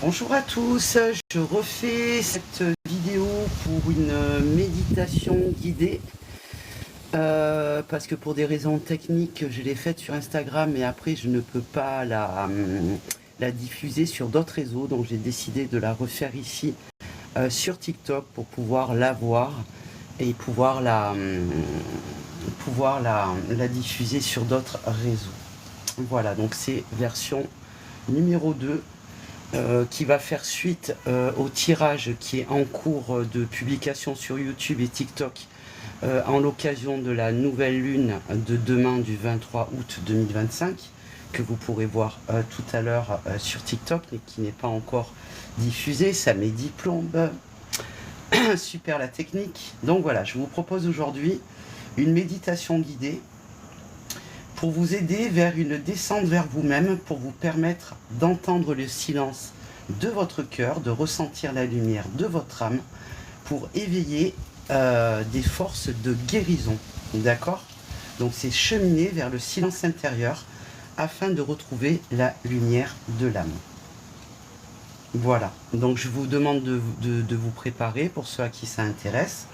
Bonjour à tous, je refais cette vidéo pour une méditation guidée parce que pour des raisons techniques je l'ai faite sur Instagram et après je ne peux pas la diffuser sur d'autres réseaux, donc j'ai décidé de la refaire ici sur TikTok pour pouvoir la voir et pouvoir la diffuser sur d'autres réseaux. Voilà, donc c'est version numéro 2 qui va faire suite au tirage qui est en cours de publication sur YouTube et TikTok en l'occasion de la nouvelle lune de demain du 23 août 2025 que vous pourrez voir tout à l'heure sur TikTok mais qui n'est pas encore diffusé. Ça met 10 plombes. Super la technique. Donc voilà, je vous propose aujourd'hui une méditation guidée pour vous aider vers une descente vers vous-même, pour vous permettre d'entendre le silence de votre cœur, de ressentir la lumière de votre âme, pour éveiller des forces de guérison. D'accord? Donc c'est cheminer vers le silence intérieur afin de retrouver la lumière de l'âme. Voilà, donc je vous demande de vous préparer pour ceux à qui ça intéresse.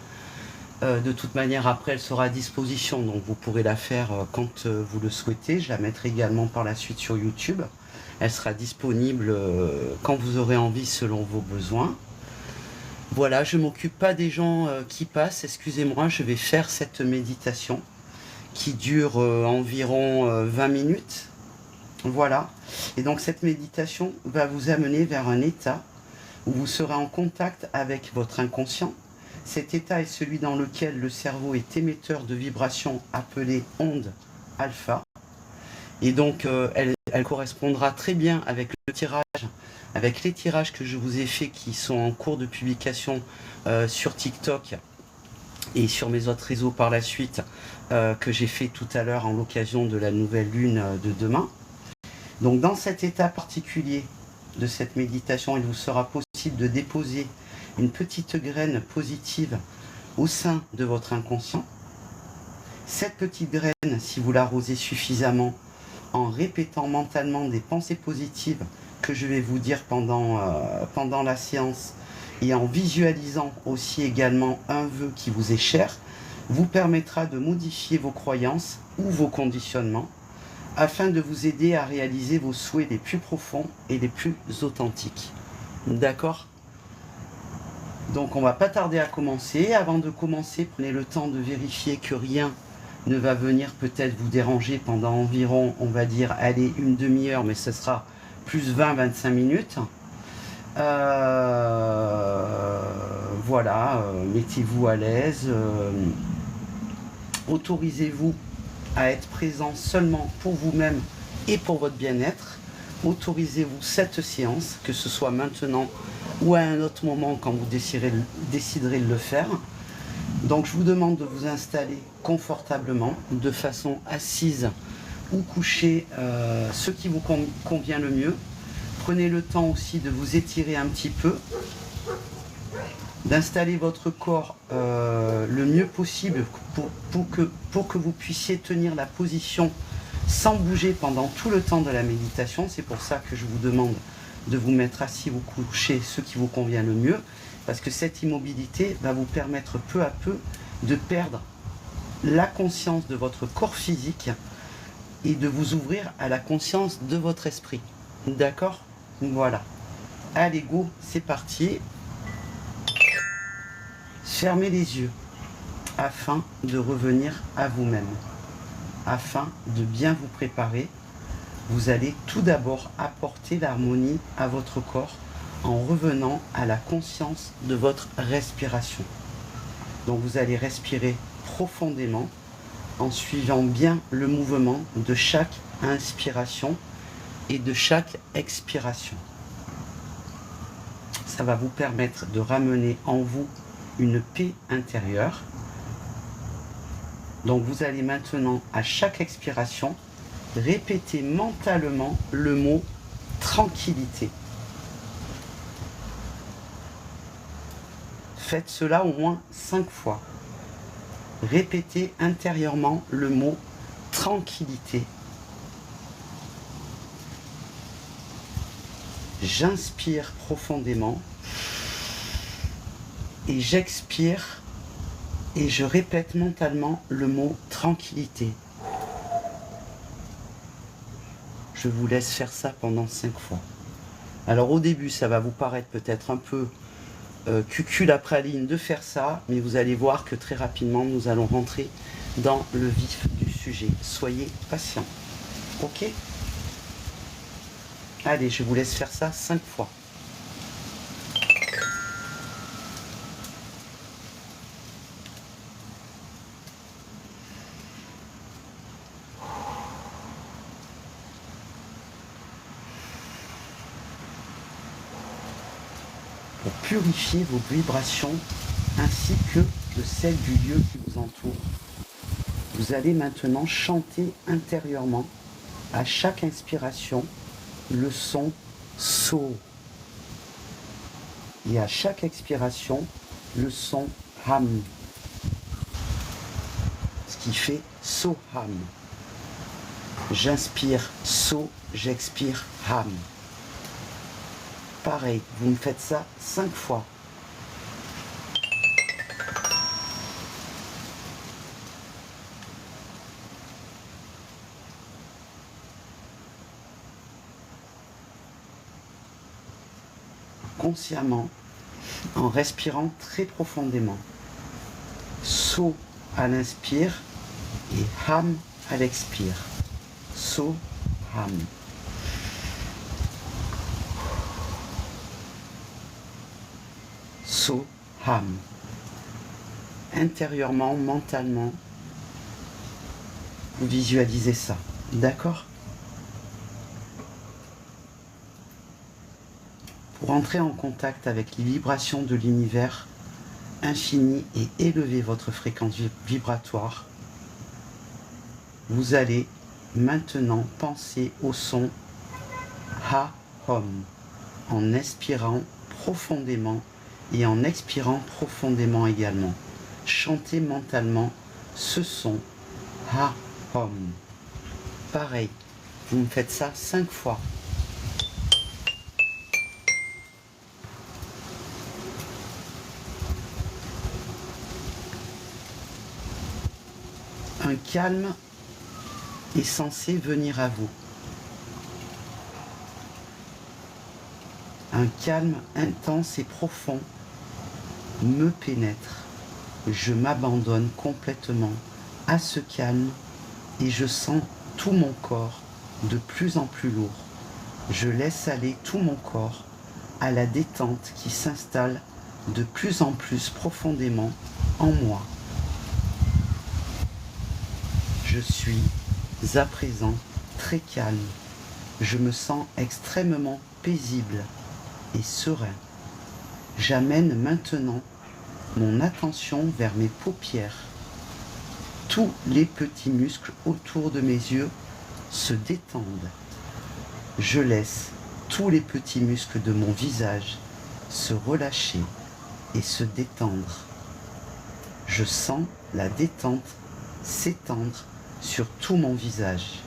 De toute manière, après, elle sera à disposition, donc vous pourrez la faire quand vous le souhaitez. Je la mettrai également par la suite sur YouTube. Elle sera disponible quand vous aurez envie, selon vos besoins. Voilà, je ne m'occupe pas des gens qui passent. Excusez-moi, je vais faire cette méditation qui dure environ 20 minutes. Voilà. Et donc, cette méditation va vous amener vers un état où vous serez en contact avec votre inconscient. Cet état est celui dans lequel le cerveau est émetteur de vibrations appelées ondes alpha. Et donc, elle correspondra très bien avec le tirage, avec les tirages que je vous ai faits qui sont en cours de publication sur TikTok et sur mes autres réseaux par la suite, que j'ai fait tout à l'heure en l'occasion de la nouvelle lune de demain. Donc, dans cet état particulier de cette méditation, il vous sera possible de déposer une petite graine positive au sein de votre inconscient. Cette petite graine, si vous l'arrosez suffisamment en répétant mentalement des pensées positives que je vais vous dire pendant la séance et en visualisant aussi également un vœu qui vous est cher, vous permettra de modifier vos croyances ou vos conditionnements afin de vous aider à réaliser vos souhaits les plus profonds et les plus authentiques. D'accord ? Donc on va pas tarder à commencer. Avant de commencer, prenez le temps de vérifier que rien ne va venir peut-être vous déranger pendant environ, on va dire, allez, une demi-heure, mais ce sera plus 20-25 minutes. Voilà, mettez-vous à l'aise. Autorisez-vous à être présent seulement pour vous-même et pour votre bien-être. Autorisez-vous cette séance, que ce soit maintenant ou à un autre moment quand vous déciderez de le faire. Donc je vous demande de vous installer confortablement, de façon assise ou couchée, ce qui vous convient le mieux. Prenez le temps aussi de vous étirer un petit peu, d'installer votre corps le mieux possible pour que vous puissiez tenir la position sans bouger pendant tout le temps de la méditation. C'est pour ça que je vous demande de vous mettre assis ou couché, ce qui vous convient le mieux, parce que cette immobilité va vous permettre peu à peu de perdre la conscience de votre corps physique et de vous ouvrir à la conscience de votre esprit. D'accord? Voilà. Allez, go, c'est parti. Fermez les yeux afin de revenir à vous-même. Afin de bien vous préparer, vous allez tout d'abord apporter l'harmonie à votre corps en revenant à la conscience de votre respiration. Donc vous allez respirer profondément en suivant bien le mouvement de chaque inspiration et de chaque expiration. Ça va vous permettre de ramener en vous une paix intérieure. Donc vous allez maintenant, à chaque expiration, répéter mentalement le mot tranquillité. Faites cela au moins 5 fois. Répétez intérieurement le mot tranquillité. J'inspire profondément et j'expire et je répète mentalement le mot tranquillité. Je vous laisse faire ça pendant 5 fois. Alors au début, ça va vous paraître peut-être un peu cucul-praline de faire ça, mais vous allez voir que très rapidement, nous allons rentrer dans le vif du sujet. Soyez patients. Ok? Allez, je vous laisse faire ça 5 fois. Pour purifier vos vibrations ainsi que de celles du lieu qui vous entoure, vous allez maintenant chanter intérieurement à chaque inspiration le son So et à chaque expiration le son Ham, ce qui fait So-Ham. J'inspire So, j'expire Ham. Pareil, vous me faites ça 5 fois. Consciemment, en respirant très profondément. So à l'inspire et Ham à l'expire. So, Ham. So, Ham. Intérieurement, mentalement, vous visualisez ça. D'accord? Pour entrer en contact avec les vibrations de l'univers infini et élever votre fréquence vibratoire, vous allez maintenant penser au son Ha-Hom en inspirant profondément et en expirant profondément également. Chantez mentalement ce son Ha-Hom. Pareil, vous me faites ça 5 fois. Un calme est censé venir à vous. Un calme intense et profond me pénètre. Je m'abandonne complètement à ce calme et je sens tout mon corps de plus en plus lourd. Je laisse aller tout mon corps à la détente qui s'installe de plus en plus profondément en moi. Je suis à présent très calme. Je me sens extrêmement paisible et serein. J'amène maintenant mon attention vers mes paupières. Tous les petits muscles autour de mes yeux se détendent. Je laisse tous les petits muscles de mon visage se relâcher et se détendre. Je sens la détente s'étendre sur tout mon visage.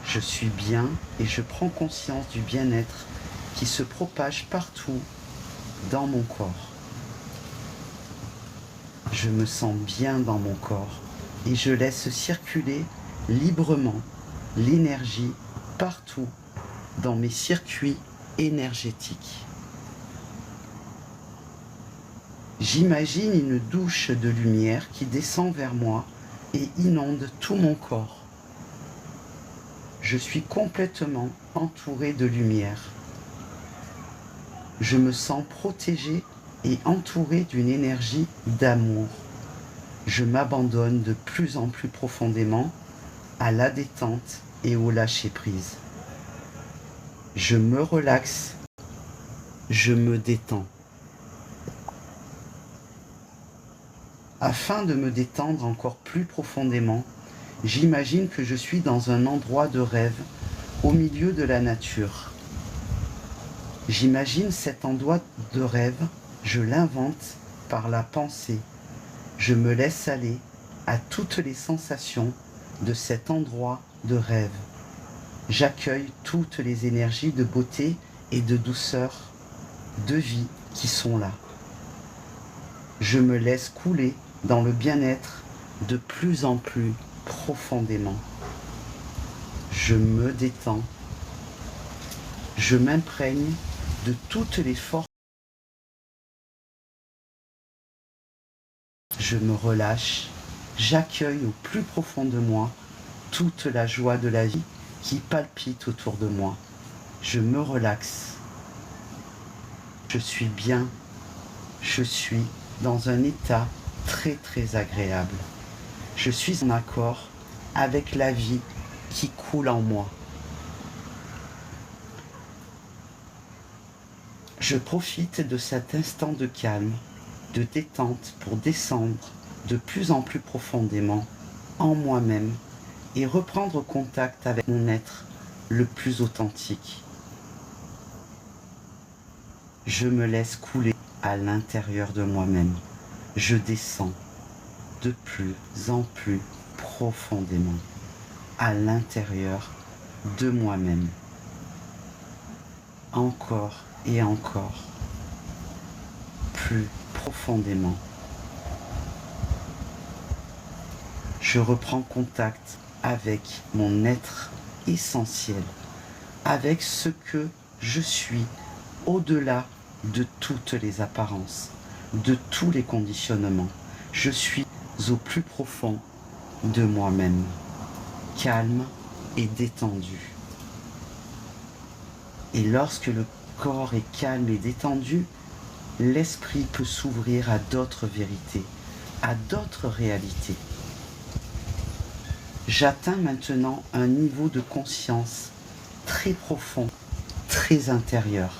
Je suis bien et je prends conscience du bien-être qui se propage partout dans mon corps. Je me sens bien dans mon corps et je laisse circuler librement l'énergie partout dans mes circuits énergétiques. J'imagine une douche de lumière qui descend vers moi et inonde tout mon corps. Je suis complètement entouré de lumière. Je me sens protégé et entouré d'une énergie d'amour. Je m'abandonne de plus en plus profondément à la détente et au lâcher-prise. Je me relaxe, je me détends. Afin de me détendre encore plus profondément, j'imagine que je suis dans un endroit de rêve au milieu de la nature. J'imagine cet endroit de rêve, je l'invente par la pensée. Je me laisse aller à toutes les sensations de cet endroit de rêve. J'accueille toutes les énergies de beauté et de douceur, de vie qui sont là. Je me laisse couler dans le bien-être de plus en plus profondément. Je me détends. Je m'imprègne de toutes les forces. Je me relâche. J'accueille au plus profond de moi toute la joie de la vie qui palpite autour de moi. Je me relaxe. Je suis bien. Je suis dans un état très très agréable. Je suis en accord avec la vie qui coule en moi. Je profite de cet instant de calme, de détente pour descendre de plus en plus profondément en moi-même et reprendre contact avec mon être le plus authentique. Je me laisse couler à l'intérieur de moi-même. Je descends de plus en plus profondément à l'intérieur de moi-même. Encore et encore, plus profondément. Je reprends contact avec mon être essentiel, avec ce que je suis au-delà de toutes les apparences, de tous les conditionnements. Je suis au plus profond de moi-même, calme et détendu. Et lorsque le corps est calme et détendu, l'esprit peut s'ouvrir à d'autres vérités, à d'autres réalités. J'atteins maintenant un niveau de conscience très profond, très intérieur.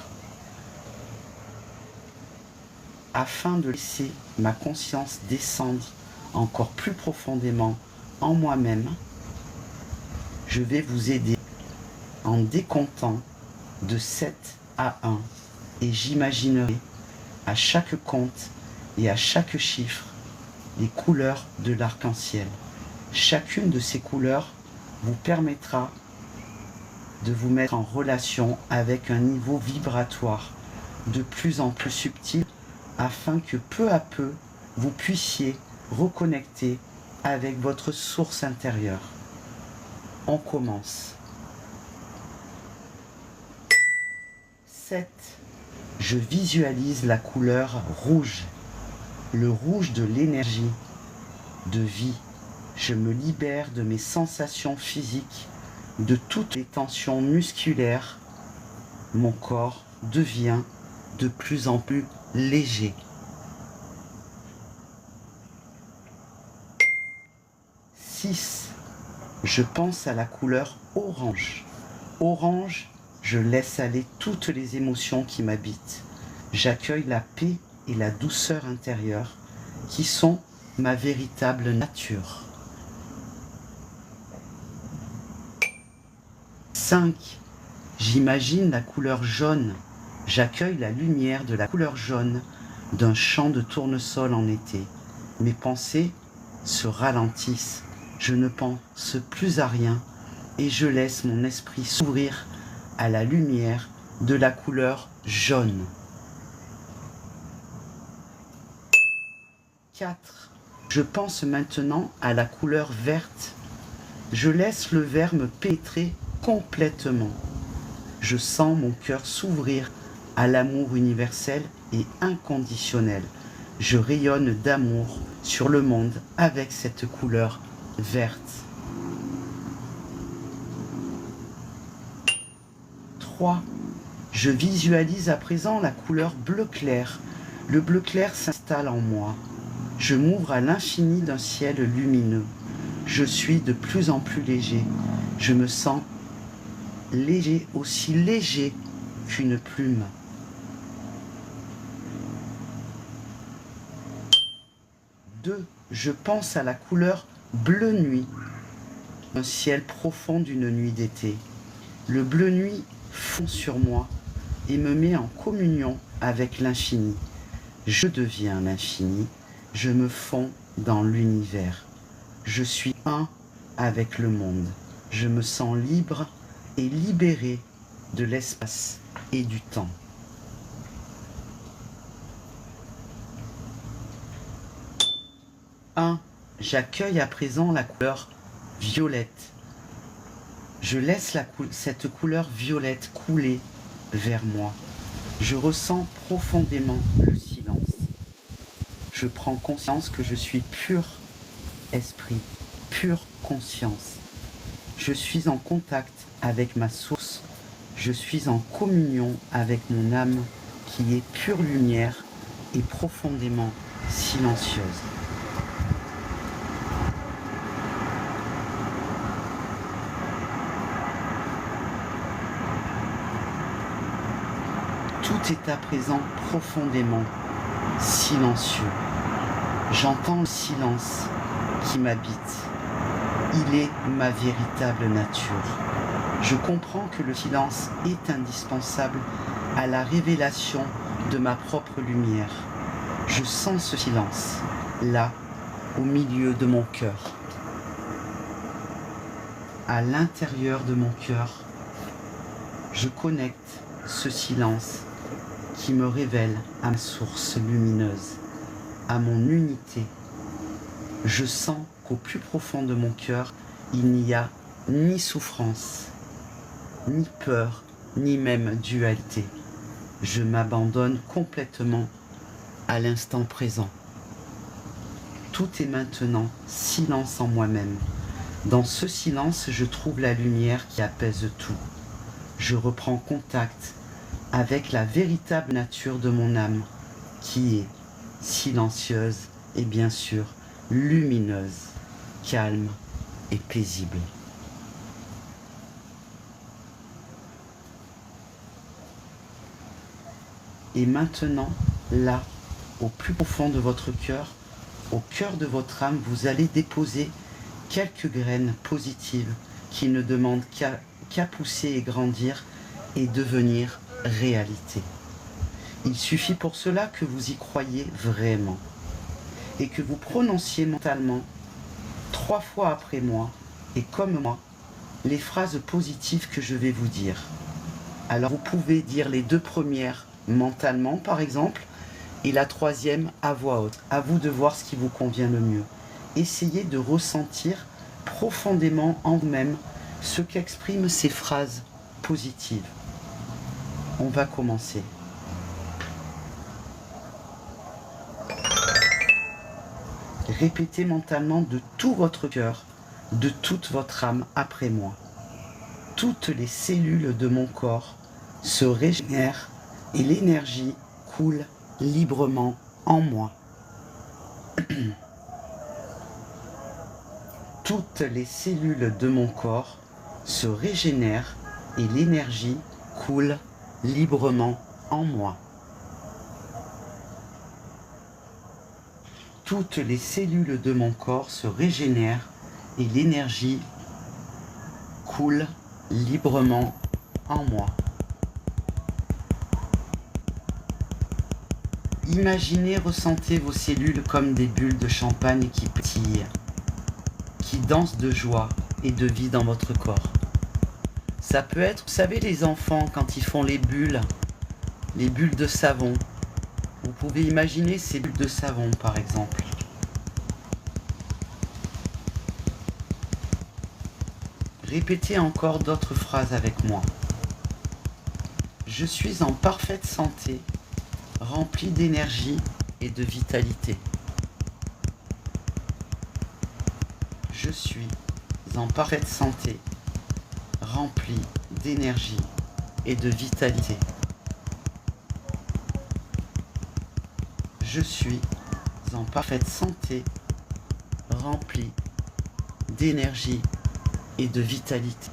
Afin de laisser ma conscience descendre encore plus profondément en moi-même, je vais vous aider en décomptant de 7 à 1 et j'imaginerai à chaque compte et à chaque chiffre les couleurs de l'arc-en-ciel. Chacune de ces couleurs vous permettra de vous mettre en relation avec un niveau vibratoire de plus en plus subtil afin que peu à peu vous puissiez reconnecter avec votre source intérieure. On commence. 7. Je visualise la couleur rouge, le rouge de l'énergie, de vie. Je me libère de mes sensations physiques, de toutes les tensions musculaires. Mon corps devient de plus en plus léger. 6. Je pense à la couleur orange. Orange, je laisse aller toutes les émotions qui m'habitent. J'accueille la paix et la douceur intérieure qui sont ma véritable nature. 5. J'imagine la couleur jaune. J'accueille la lumière de la couleur jaune d'un champ de tournesol en été. Mes pensées se ralentissent. Je ne pense plus à rien et je laisse mon esprit s'ouvrir à la lumière de la couleur jaune. 4. Je pense maintenant à la couleur verte. Je laisse le vert me pénétrer complètement. Je sens mon cœur s'ouvrir à l'amour universel et inconditionnel. Je rayonne d'amour sur le monde avec cette couleur verte. 3. Je visualise à présent la couleur bleu clair. Le bleu clair s'installe en moi. Je m'ouvre à l'infini d'un ciel lumineux. Je suis de plus en plus léger. Je me sens léger, aussi léger qu'une plume. 2. Je pense à la couleur bleu nuit, un ciel profond d'une nuit d'été. Le bleu nuit fond sur moi et me met en communion avec l'infini. Je deviens l'infini, je me fonds dans l'univers. Je suis un avec le monde. Je me sens libre et libéré de l'espace et du temps. J'accueille à présent la couleur violette. Je laisse cette couleur violette couler vers moi. Je ressens profondément le silence. Je prends conscience que je suis pur esprit, pure conscience. Je suis en contact avec ma source. Je suis en communion avec mon âme qui est pure lumière et profondément silencieuse. Tout est à présent profondément silencieux. J'entends le silence qui m'habite. Il est ma véritable nature. Je comprends que le silence est indispensable à la révélation de ma propre lumière. Je sens ce silence, là, au milieu de mon cœur. À l'intérieur de mon cœur, je connecte ce silence qui me révèle à ma source lumineuse, à mon unité. Je sens qu'au plus profond de mon cœur, il n'y a ni souffrance, ni peur, ni même dualité. Je m'abandonne complètement à l'instant présent. Tout est maintenant silence en moi-même. Dans ce silence, je trouve la lumière qui apaise tout. Je reprends contact avec la véritable nature de mon âme, qui est silencieuse et bien sûr lumineuse, calme et paisible. Et maintenant, là, au plus profond de votre cœur, au cœur de votre âme, vous allez déposer quelques graines positives qui ne demandent qu'à pousser et grandir et devenir réalité. Il suffit pour cela que vous y croyiez vraiment et que vous prononciez mentalement 3 fois après moi et comme moi les phrases positives que je vais vous dire. Alors vous pouvez dire les 2 premières mentalement par exemple et la 3e à voix haute. À vous de voir ce qui vous convient le mieux. Essayez de ressentir profondément en vous-même ce qu'expriment ces phrases positives. On va commencer. Répétez mentalement de tout votre cœur, de toute votre âme après moi. Toutes les cellules de mon corps se régénèrent et l'énergie coule librement en moi. Toutes les cellules de mon corps se régénèrent et l'énergie coule librement en moi. Toutes les cellules de mon corps se régénèrent et l'énergie coule librement en moi. Imaginez, ressentez vos cellules comme des bulles de champagne qui pétillent, qui dansent de joie et de vie dans votre corps. Ça peut être, vous savez, les enfants, quand ils font les bulles de savon. Vous pouvez imaginer ces bulles de savon, par exemple. Répétez encore d'autres phrases avec moi. Je suis en parfaite santé, rempli d'énergie et de vitalité. Je suis en parfaite santé, rempli d'énergie et de vitalité. Je suis en parfaite santé, rempli d'énergie et de vitalité.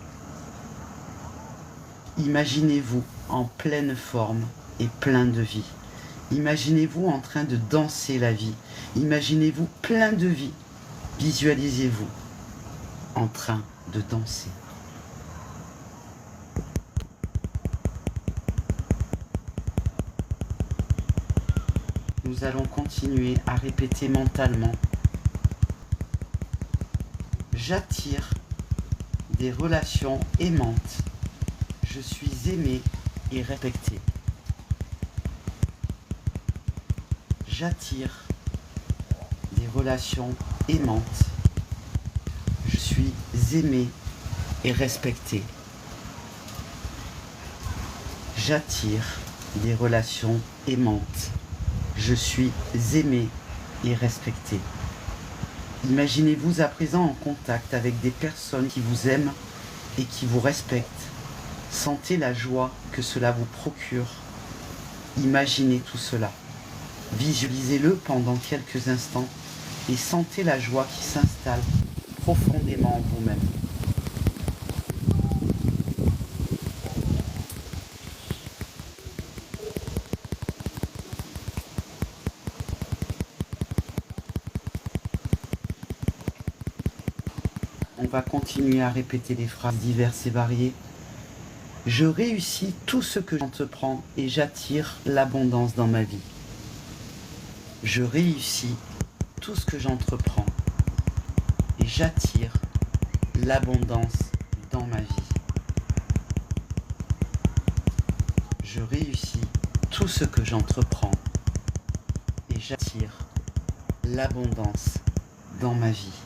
Imaginez-vous en pleine forme et plein de vie. Imaginez-vous en train de danser la vie. Imaginez-vous plein de vie. Visualisez-vous en train de danser. Nous allons continuer à répéter mentalement. J'attire des relations aimantes Je suis aimé et respecté. J'attire des relations aimantes. Je suis aimé et respecté. J'attire des relations aimantes. Je suis aimé et respecté. Imaginez-vous à présent en contact avec des personnes qui vous aiment et qui vous respectent. Sentez la joie que cela vous procure. Imaginez tout cela. Visualisez-le pendant quelques instants et sentez la joie qui s'installe profondément en vous-même. On va continuer à répéter des phrases diverses et variées. Je réussis tout ce que j'entreprends et j'attire l'abondance dans ma vie. Je réussis tout ce que j'entreprends et j'attire l'abondance dans ma vie. Je réussis tout ce que j'entreprends et j'attire l'abondance dans ma vie.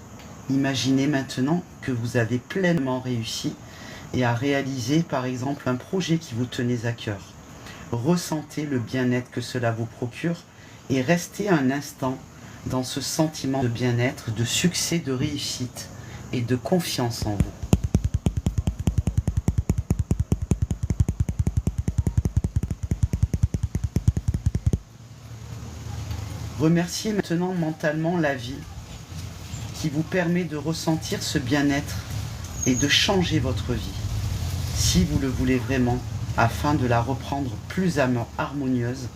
Imaginez maintenant que vous avez pleinement réussi et à réaliser par exemple un projet qui vous tenait à cœur. Ressentez le bien-être que cela vous procure et restez un instant dans ce sentiment de bien-être, de succès, de réussite et de confiance en vous. Remerciez maintenant mentalement la vie qui vous permet de ressentir ce bien-être et de changer votre vie, si vous le voulez vraiment, afin de la reprendre plus harmonieuse.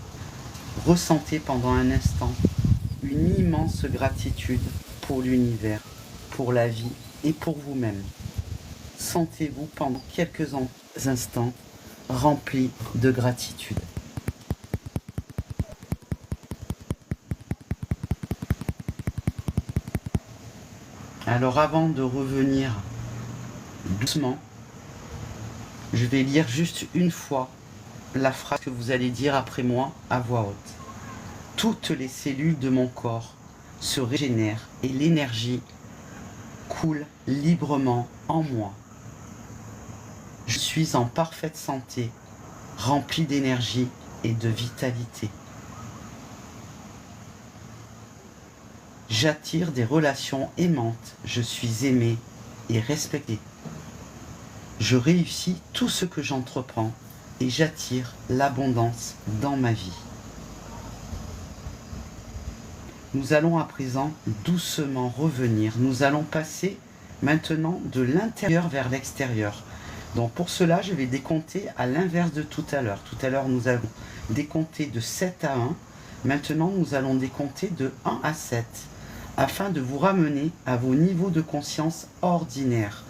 Ressentez pendant un instant une immense gratitude pour l'univers, pour la vie et pour vous-même. Sentez-vous pendant quelques instants rempli de gratitude. Alors avant de revenir doucement, je vais lire juste une fois la phrase que vous allez dire après moi à voix haute. Toutes les cellules de mon corps se régénèrent et l'énergie coule librement en moi. Je suis en parfaite santé, rempli d'énergie et de vitalité. J'attire des relations aimantes, je suis aimé et respecté. Je réussis tout ce que j'entreprends et j'attire l'abondance dans ma vie. Nous allons à présent doucement revenir. Nous allons passer maintenant de l'intérieur vers l'extérieur. Donc pour cela, je vais décompter à l'inverse de tout à l'heure. Tout à l'heure, nous avons décompté de 7 à 1. Maintenant, nous allons décompter de 1 à 7 afin de vous ramener à vos niveaux de conscience ordinaires.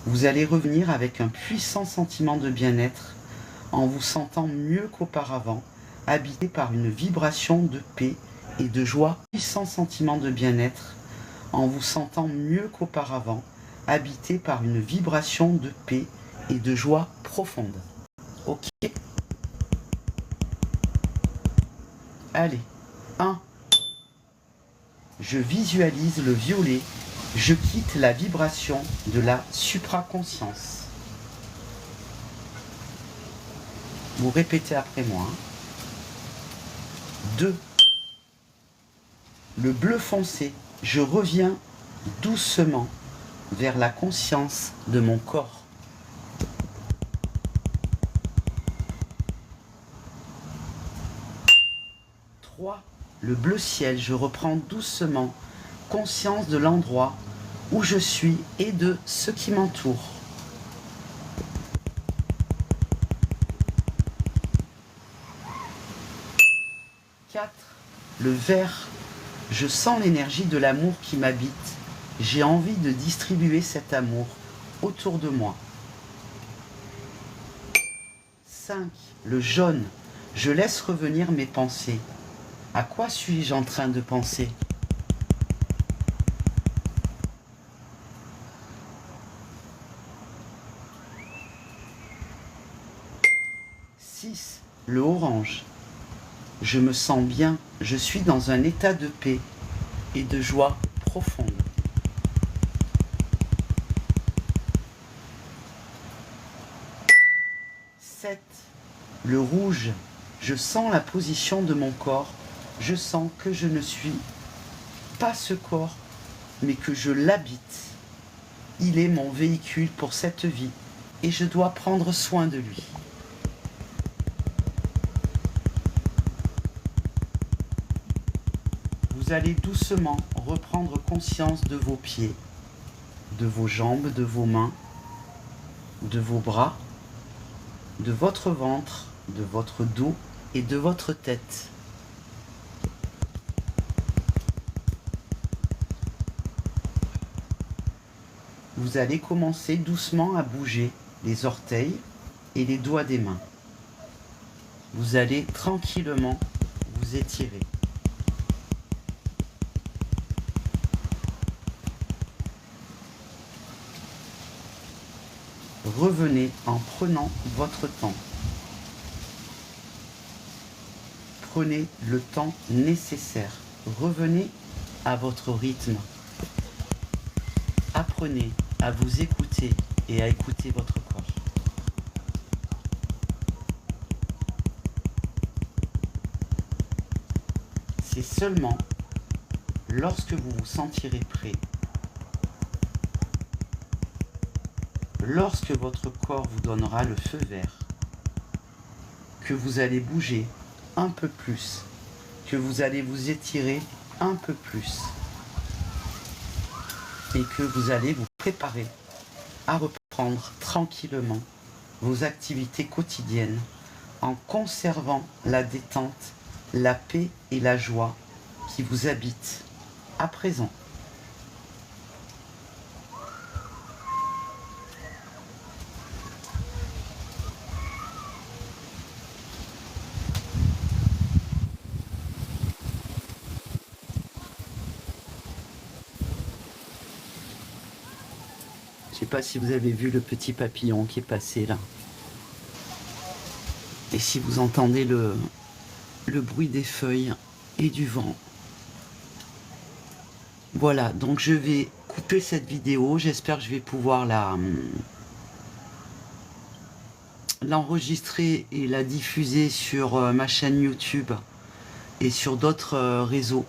Vous allez revenir avec un puissant sentiment de bien-être en vous sentant mieux qu'auparavant, habité par une vibration de paix et de joie. Puissant sentiment de bien-être en vous sentant mieux qu'auparavant, habité par une vibration de paix et de joie profonde. Ok. Allez. 1. Je visualise le violet. Je quitte la vibration de la supraconscience. Vous répétez après moi. 2. Le bleu foncé. Je reviens doucement vers la conscience de mon corps. 3. Le bleu ciel. Je reprends doucement conscience de l'endroit où je suis et de ce qui m'entoure. 4. Le vert. Je sens l'énergie de l'amour qui m'habite. J'ai envie de distribuer cet amour autour de moi. 5. Le jaune. Je laisse revenir mes pensées. À quoi suis-je en train de penser ? 6, le orange. Je me sens bien, je suis dans un état de paix et de joie profonde. 7, le rouge. Je sens la position de mon corps. Je sens que je ne suis pas ce corps, mais que je l'habite. Il est mon véhicule pour cette vie et je dois prendre soin de lui. Vous allez doucement reprendre conscience de vos pieds, de vos jambes, de vos mains, de vos bras, de votre ventre, de votre dos et de votre tête. Vous allez commencer doucement à bouger les orteils et les doigts des mains. Vous allez tranquillement vous étirer. Revenez en prenant votre temps. Prenez le temps nécessaire. Revenez à votre rythme. Apprenez à vous écouter et à écouter votre corps. C'est seulement lorsque vous vous sentirez prêt, lorsque votre corps vous donnera le feu vert, que vous allez bouger un peu plus, que vous allez vous étirer un peu plus et que vous allez vous préparer à reprendre tranquillement vos activités quotidiennes en conservant la détente, la paix et la joie qui vous habitent à présent. Je ne sais pas si vous avez vu le petit papillon qui est passé là. Et si vous entendez le bruit des feuilles et du vent. Voilà, donc je vais couper cette vidéo. J'espère que je vais pouvoir l'enregistrer et la diffuser sur ma chaîne YouTube et sur d'autres réseaux.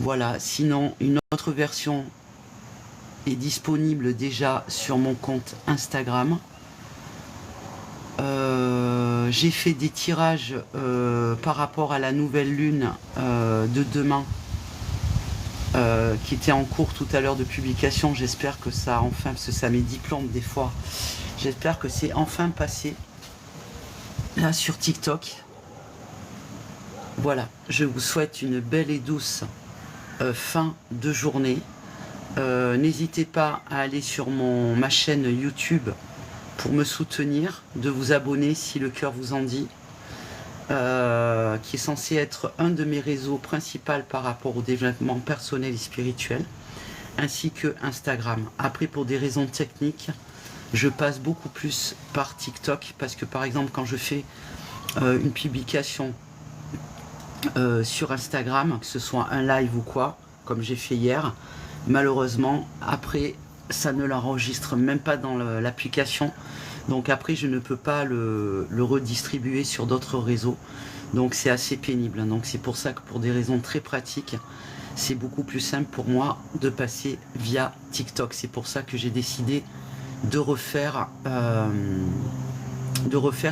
Voilà, sinon une autre version est disponible déjà sur mon compte Instagram. J'ai fait des tirages par rapport à la nouvelle lune de demain qui était en cours tout à l'heure de publication. J'espère que ça a enfin, parce que ça met diplôme des fois, j'espère que c'est enfin passé là sur TikTok. Voilà, je vous souhaite une belle et douce fin de journée. N'hésitez pas à aller sur ma chaîne YouTube pour me soutenir, de vous abonner si le cœur vous en dit, qui est censé être un de mes réseaux principaux par rapport au développement personnel et spirituel, ainsi que Instagram. Après, pour des raisons techniques, je passe beaucoup plus par TikTok, parce que par exemple, quand je fais une publication sur Instagram, que ce soit un live ou quoi, comme j'ai fait hier, malheureusement, après, ça ne l'enregistre même pas dans l'application. Donc après, je ne peux pas le redistribuer sur d'autres réseaux. Donc c'est assez pénible. Donc c'est pour ça que pour des raisons très pratiques, c'est beaucoup plus simple pour moi de passer via TikTok. C'est pour ça que j'ai décidé de refaire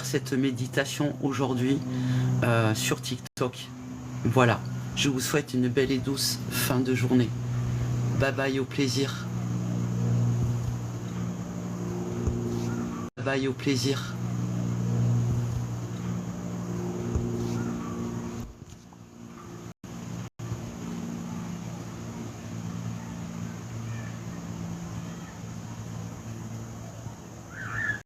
cette méditation aujourd'hui sur TikTok. Voilà, je vous souhaite une belle et douce fin de journée. Bye bye, au plaisir. Bye bye, au plaisir.